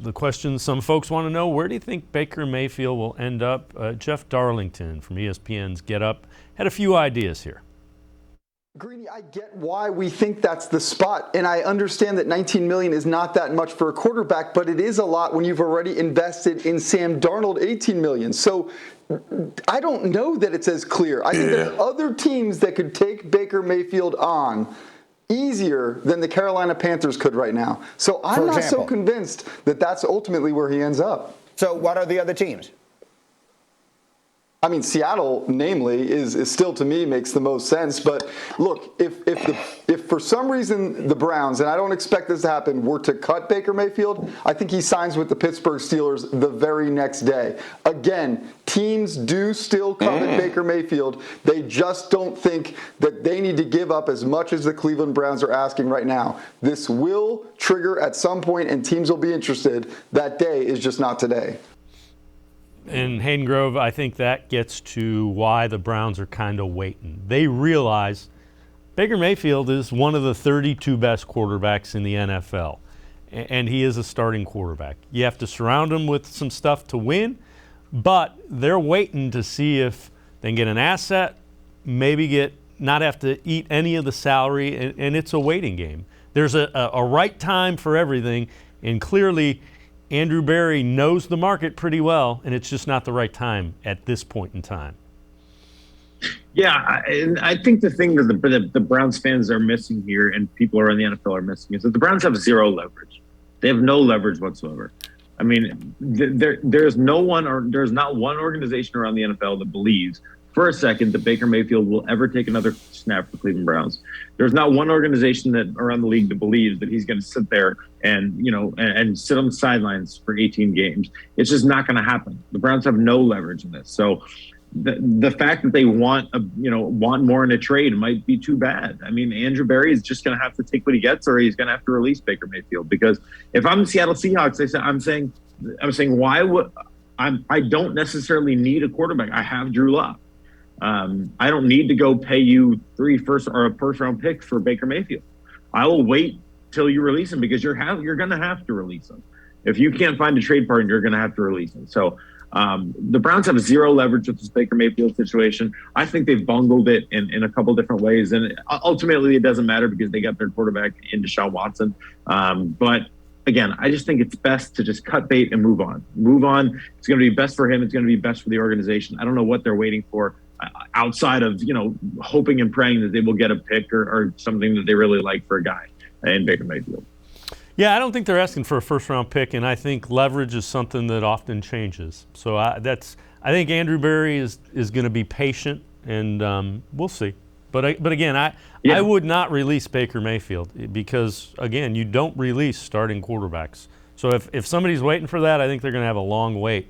the question some folks want to know, where do you think Baker Mayfield will end up? Jeff Darlington from ESPN's Get Up had a few ideas here. Greeny, I get why we think that's the spot, and I understand that $19 million is not that much for a quarterback, but it is a lot when you've already invested in Sam Darnold $18 million. So I don't know that it's as clear. I think there are other teams that could take Baker Mayfield on easier than the Carolina Panthers could right now. So I'm not so convinced that that's ultimately where he ends up. So what are the other teams? I mean, Seattle, namely, is still, to me, makes the most sense. But look, if for some reason the Browns, and I don't expect this to happen, were to cut Baker Mayfield, I think he signs with the Pittsburgh Steelers the very next day. Again, teams do still covet Baker Mayfield. They just don't think that they need to give up as much as the Cleveland Browns are asking right now. This will trigger at some point, and teams will be interested. That day is just not today. And Hayden Grove, I think that gets to why the Browns are kind of waiting. They realize Baker Mayfield is one of the 32 best quarterbacks in the NFL, and he is a starting quarterback. You have to surround him with some stuff to win, but they're waiting to see if they can get an asset, maybe not have to eat any of the salary, and it's a waiting game. There's a right time for everything, and clearly Andrew Berry knows the market pretty well, and it's just not the right time at this point in time. Yeah, and I think the thing that the Browns fans are missing here, and people around the NFL are missing, is that the Browns have zero leverage. They have no leverage whatsoever. I mean, there's not one organization around the NFL that believes for a second that Baker Mayfield will ever take another snap for the Cleveland Browns. There's not one organization that around the league that believes that he's going to sit there and sit on the sidelines for 18 games. It's just not going to happen. The Browns have no leverage in this. So the fact that they want more in a trade might be too bad. I mean, Andrew Berry is just going to have to take what he gets, or he's going to have to release Baker Mayfield. Because if I'm the Seattle Seahawks, I'm saying why would I don't necessarily need a quarterback. I have Drew Lock. I don't need to go pay you a first round pick for Baker Mayfield. I will wait till you release him, because you're going to have to release him. If you can't find a trade partner, you're going to have to release him. So the Browns have zero leverage with this Baker Mayfield situation. I think they've bungled it in a couple different ways, and ultimately it doesn't matter because they got their quarterback in Deshaun Watson. But again, I just think it's best to just cut bait and move on. It's going to be best for him. It's going to be best for the organization. I don't know what they're waiting for outside of, hoping and praying that they will get a pick or something that they really like for a guy in Baker Mayfield. Yeah, I don't think they're asking for a first-round pick, and I think leverage is something that often changes. So I think Andrew Berry is going to be patient, and we'll see. But again, I would not release Baker Mayfield because, again, you don't release starting quarterbacks. So if somebody's waiting for that, I think they're going to have a long wait